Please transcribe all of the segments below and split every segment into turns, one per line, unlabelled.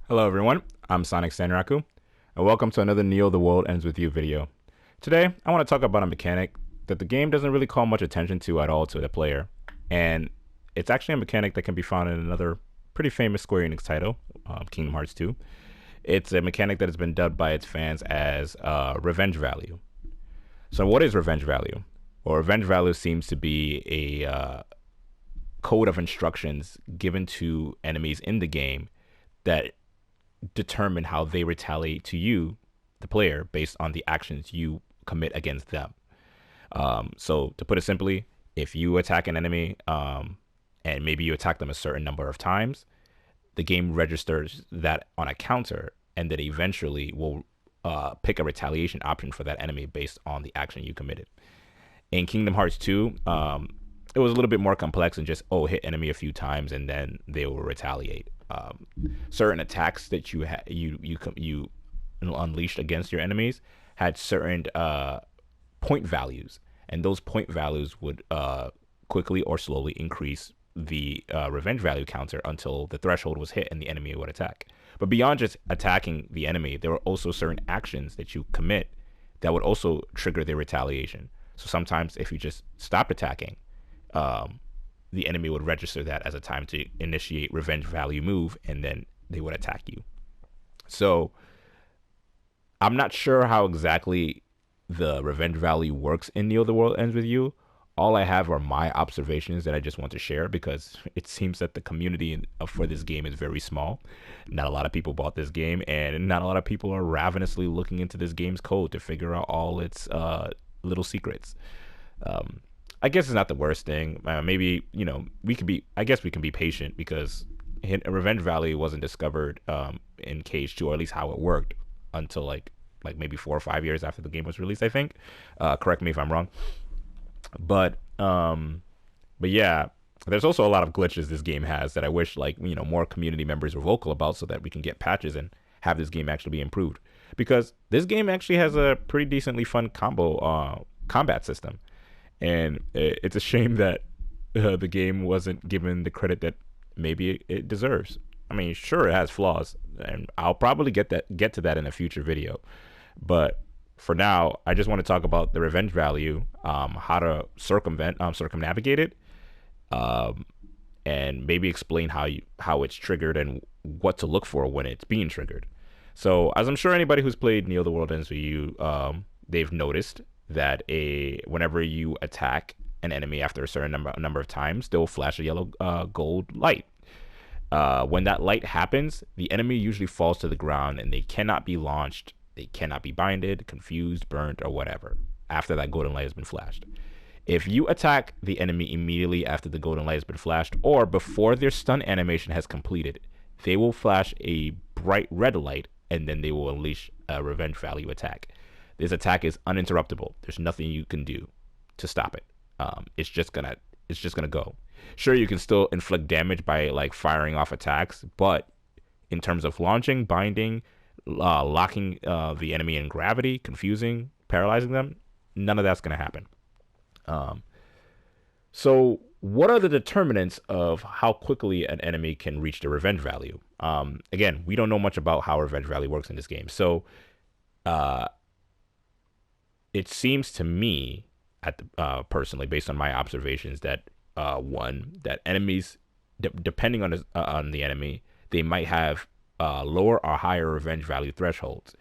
Hello everyone, I'm Sonic Sanraku, and welcome to another Neo The World Ends With You video. Today, I want to talk about a mechanic that the game doesn't really call much attention to at all to the player, and it's actually a mechanic that can be found in another pretty famous Square Enix title, Kingdom Hearts 2. It's a mechanic that has been dubbed by its fans as revenge value. So what is revenge value? Well, revenge value seems to be a code of instructions given to enemies in the game that determine how they retaliate to you, the player, based on the actions you commit against them. So to put it simply, if you attack an enemy and maybe you attack them a certain number of times, the game registers that on a counter and then eventually will pick a retaliation option for that enemy based on the action you committed. In Kingdom Hearts 2, it was a little bit more complex than just, hit enemy a few times and then they will retaliate. Certain attacks that you unleashed against your enemies had certain point values, and those point values would quickly or slowly increase the revenge value counter until the threshold was hit and the enemy would attack. But beyond just attacking the enemy, there were also certain actions that you commit that would also trigger their retaliation. So sometimes if you just stopped attacking, the enemy would register that as a time to initiate revenge value move, and then they would attack you. So I'm not sure how exactly the revenge value works in Neo the World Ends With You. All I have are my observations that I just want to share because it seems that the community for this game is very small. Not a lot of people bought this game, and not a lot of people are ravenously looking into this game's code to figure out all its little secrets. I guess it's not the worst thing. Maybe we could be. I guess we can be patient because Revenge Valley wasn't discovered in Cage 2, or at least how it worked, until like maybe 4 or 5 years after the game was released. I think. Correct me if I'm wrong. But yeah, there's also a lot of glitches this game has that I wish more community members were vocal about so that we can get patches and have this game actually be improved. Because this game actually has a pretty decently fun combat system. And it's a shame that the game wasn't given the credit that maybe it deserves. I mean, sure, it has flaws, and I'll probably get to that in a future video. But for now, I just want to talk about the revenge value, how to circumnavigate it, and maybe explain how it's triggered and what to look for when it's being triggered. So, as I'm sure anybody who's played Neo the World Ends With You, they've noticed that whenever you attack an enemy after a certain number of times, they'll flash a yellow gold light. When that light happens, the enemy usually falls to the ground and they cannot be launched, they cannot be binded, confused, burnt, or whatever after that golden light has been flashed. If you attack the enemy immediately after the golden light has been flashed or before their stun animation has completed, they will flash a bright red light and then they will unleash a revenge value attack. This attack is uninterruptible. There's nothing you can do to stop it. It's just gonna go. Sure, you can still inflict damage by firing off attacks, but in terms of launching, binding, locking the enemy in gravity, confusing, paralyzing them, none of that's gonna happen. So what are the determinants of how quickly an enemy can reach the revenge value? Again, we don't know much about how revenge value works in this game, so it seems to me, personally, based on my observations, that that enemies, depending on the enemy, they might have lower or higher revenge value thresholds.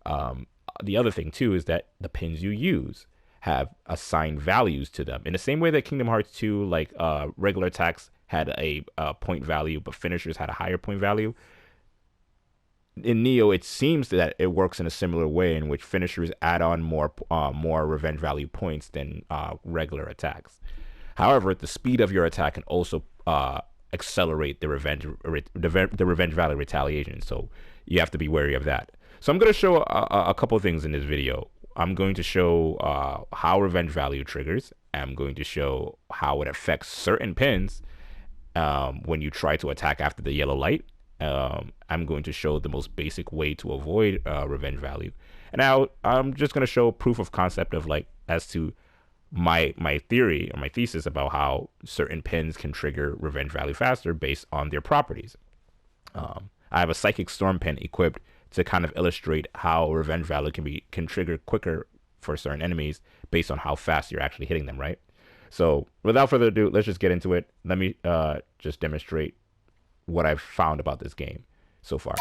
The other thing too is that the pins you use have assigned values to them in the same way that Kingdom Hearts 2, regular attacks had a point value, but finishers had a higher point value. In Neo, it seems that it works in a similar way in which finishers add on more revenge value points than regular attacks. However, the speed of your attack can also accelerate the revenge value retaliation, so you have to be wary of that. So I'm going to show a couple of things in this video. I'm going to show how revenge value triggers. I'm going to show how it affects certain pins when you try to attack after the yellow light. I'm going to show the most basic way to avoid revenge value, and now I'm just going to show proof of concept of as to my theory or my thesis about how certain pins can trigger revenge value faster based on their properties. I have a Psychic Storm pin equipped to kind of illustrate how Revenge Value can trigger quicker for certain enemies based on how fast you're actually hitting them, right? So without further ado, let's just get into it. Let me just demonstrate what I've found about this game so far.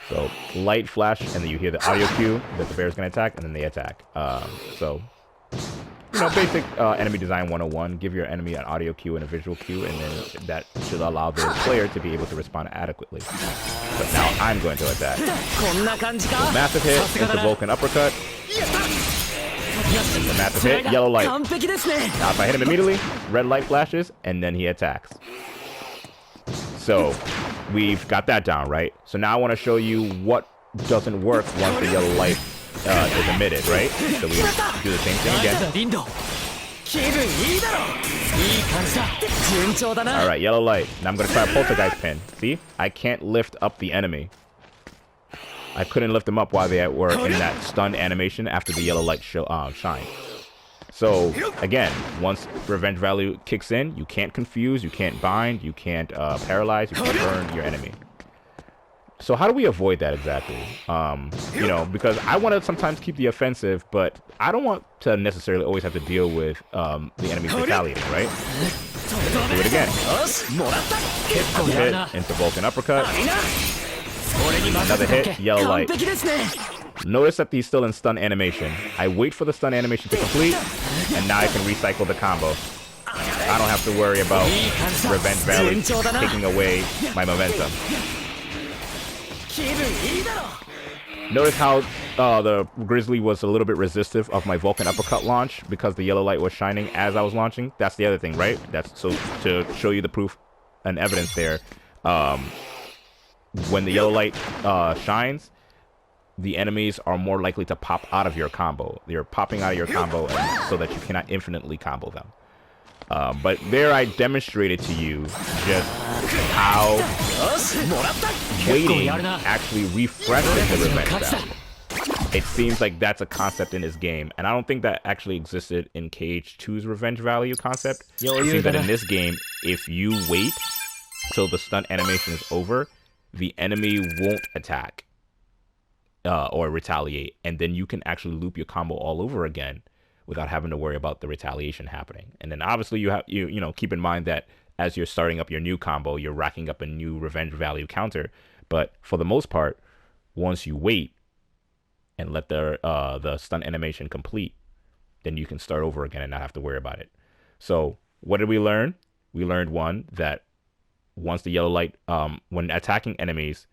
So light flash, and then you hear the audio cue that the bear's gonna attack, and then they attack. So basic enemy design 101. Give your enemy an audio cue and a visual cue, and then that should allow the player to be able to respond adequately. But now I'm going to attack. So massive hit into Vulcan uppercut. And the massive hit, yellow light. Now if I hit him immediately, red light flashes, and then he attacks. So we've got that down, right? So now I want to show you what doesn't work once the yellow light is emitted, right? So we do the same thing again. Alright, yellow light. Now I'm going to try a poltergeist pin. See? I can't lift up the enemy. I couldn't lift them up while they were in that stun animation after the yellow light shine. So, again, once Revenge Value kicks in, you can't confuse, you can't bind, you can't paralyze, you can't burn your enemy. So how do we avoid that exactly? Because I want to sometimes keep the offensive, but I don't want to necessarily always have to deal with the enemies retaliating, right? Let's do it again. Hit into Vulcan uppercut. Another hit, yellow light. Notice that he's still in stun animation. I wait for the stun animation to complete, and now I can recycle the combo. I don't have to worry about Revenge Valley taking away my momentum. Notice how the Grizzly was a little bit resistive of my Vulcan uppercut launch because the yellow light was shining as I was launching. That's the other thing, right? That's so to show you the proof and evidence there. When the yellow light shines, the enemies are more likely to pop out of your combo. They're popping out of your combo so that you cannot infinitely combo them. But there I demonstrated to you just how waiting actually refreshes the Revenge Value. It seems like that's a concept in this game, and I don't think that actually existed in KH2's Revenge Value concept. It seems that in this game, if you wait till the stun animation is over, the enemy won't attack or retaliate, and then you can actually loop your combo all over again without having to worry about the retaliation happening. And then obviously you keep in mind that as you're starting up your new combo, you're racking up a new Revenge Value counter. But for the most part, once you wait and let the stun animation complete, then you can start over again and not have to worry about it. So what did we learn? We learned, one, that once the yellow light, when attacking enemies,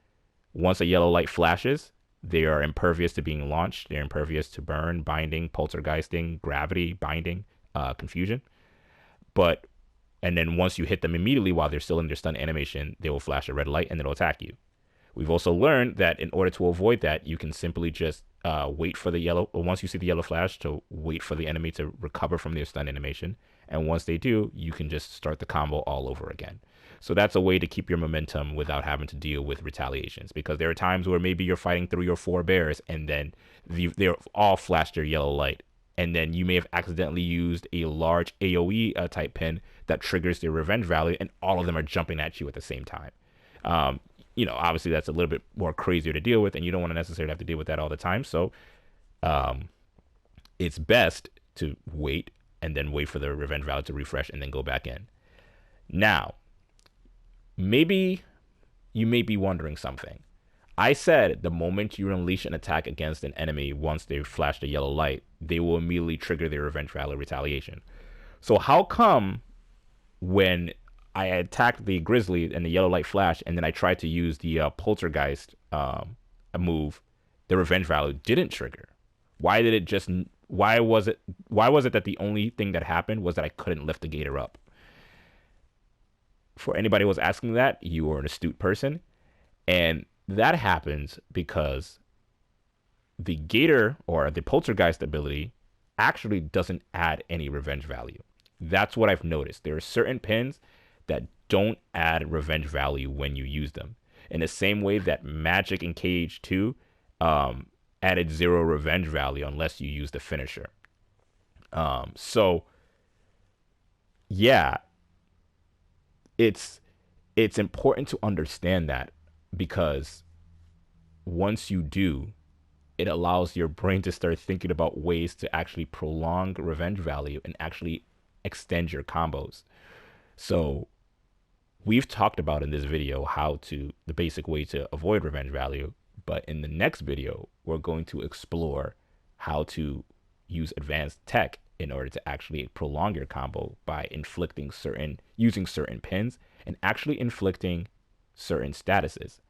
once a yellow light flashes, they are impervious to being launched. They're impervious to burn, binding, poltergeisting, gravity, binding, confusion. And then once you hit them immediately while they're still in their stun animation, they will flash a red light and it'll attack you. We've also learned that in order to avoid that, you can simply just wait for the yellow, or once you see the yellow flash, to wait for the enemy to recover from their stun animation. And once they do, you can just start the combo all over again. So that's a way to keep your momentum without having to deal with retaliations, because there are times where maybe you're fighting 3 or 4 bears and then they're all flashed their yellow light. And then you may have accidentally used a large AoE type pin that triggers their Revenge Value, and all of them are jumping at you at the same time. Obviously that's a little bit more crazier to deal with, and you don't want to necessarily have to deal with that all the time. So it's best to wait and then wait for the Revenge Value to refresh and then go back in. Now, maybe you may be wondering something. I said the moment you unleash an attack against an enemy, once they've flashed a yellow light, they will immediately trigger their Revenge Value retaliation. So how come when I attacked the Grizzly and the yellow light flashed, and then I tried to use the Poltergeist move, the Revenge Value didn't trigger? Why was it that the only thing that happened was that I couldn't lift the Gator up? For anybody who was asking that, you are an astute person. And that happens because the Gator, or the Poltergeist ability, actually doesn't add any Revenge Value. That's what I've noticed. There are certain pins that don't add Revenge Value when you use them. In the same way that Magic in KH2 added 0 Revenge Value unless you use the finisher. So, yeah. It's it's important to understand that, because once you do, it allows your brain to start thinking about ways to actually prolong revenge value and actually extend your combos. So we've talked about in this video the basic way to avoid revenge value, but in the next video, we're going to explore how to use advanced tech in order to actually prolong your combo by using certain pins and actually inflicting certain statuses.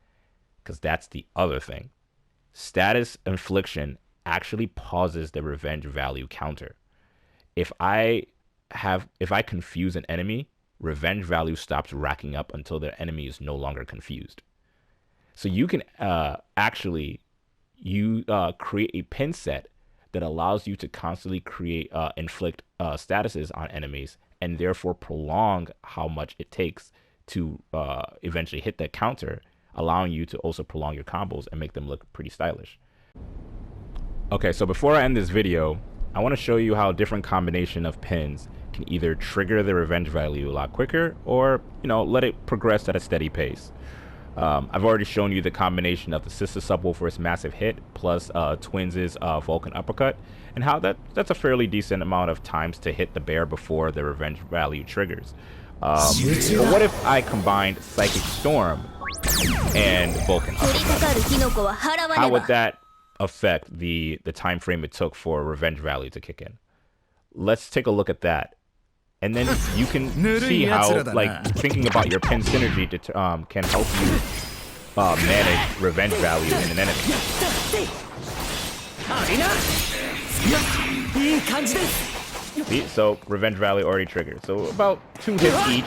Because that's the other thing. Status infliction actually pauses the revenge value counter. If I confuse an enemy, revenge value stops racking up until the enemy is no longer confused. So you can create a pin set that allows you to constantly inflict statuses on enemies, and therefore prolong how much it takes to eventually hit that counter, allowing you to also prolong your combos and make them look pretty stylish. Okay, so before I end this video, I want to show you how different combination of pins can either trigger the revenge value a lot quicker, or let it progress at a steady pace. I've already shown you the combination of the Sister Subwoofer's massive hit plus Twins' Vulcan uppercut, and how that's a fairly decent amount of times to hit the bear before the revenge value triggers. But what if I combined Psychic Storm and Vulcan uppercut? How would that affect the time frame it took for revenge value to kick in? Let's take a look at that. And then you can see how, thinking about your pin synergy can help you manage revenge value in an enemy. See, so revenge value already triggered. So about 2 hits each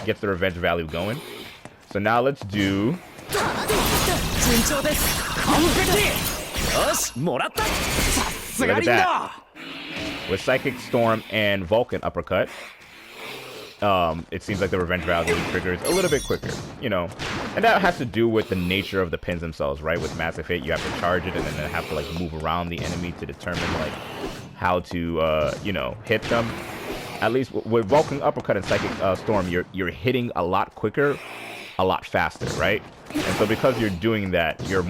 gets the revenge value going. So now let's do... Look at that. With Psychic Storm and Vulcan uppercut, it seems like the revenge value triggers a little bit quicker, and that has to do with the nature of the pins themselves, right? With massive hit, you have to charge it and then have to move around the enemy to determine how to hit them. At least with Vulcan uppercut and Psychic Storm, you're hitting a lot quicker, a lot faster, right? And so because you're doing that, you're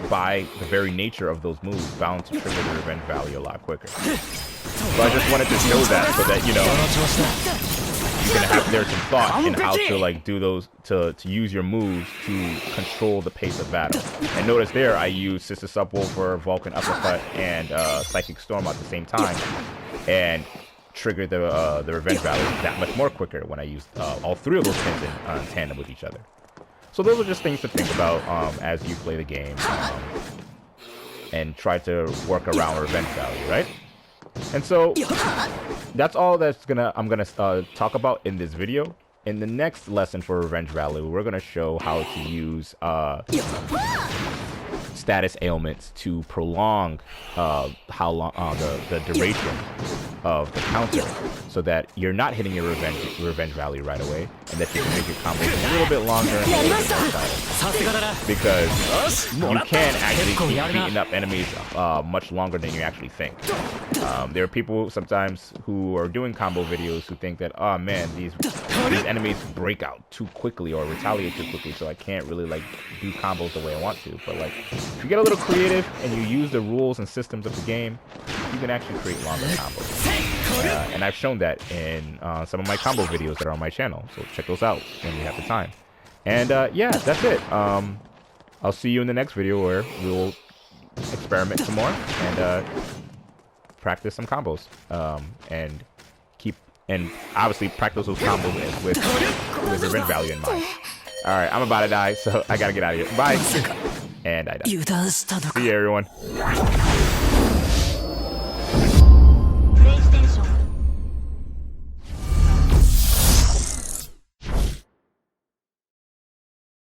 by the very nature of those moves bound to trigger the revenge value a lot quicker. So I just wanted to show that so that you're gonna have there's some thought in how to do those to use your moves to control the pace of battle. And notice there I use Sister Subwoofer, Vulcan uppercut, and Psychic Storm at the same time, and trigger the revenge value that much more quicker when I use all 3 of those pins in tandem with each other. So those are just things to think about as you play the game and try to work around revenge value, right? And so that's all I'm gonna talk about in this video. In the next lesson for revenge value, we're gonna show how to use status ailments to prolong how long the duration of the counter, so that you're not hitting your revenge value right away, and that you can make your combos a little bit longer and a little bit more stylish. Because you can actually keep beating up enemies much longer than you actually think. There are people sometimes who are doing combo videos who think that, oh man, these enemies break out too quickly or retaliate too quickly, so I can't really do combos the way I want to. But if you get a little creative and you use the rules and systems of the game, you can actually create longer combos. And I've shown that in some of my combo videos that are on my channel, so check those out when you have the time. And yeah, that's it. I'll see you in the next video where we will experiment some more and practice some combos, and obviously practice those combos with revenge value in mind. All right, I'm about to die, so I gotta get out of here. Bye. And I die. See you, everyone.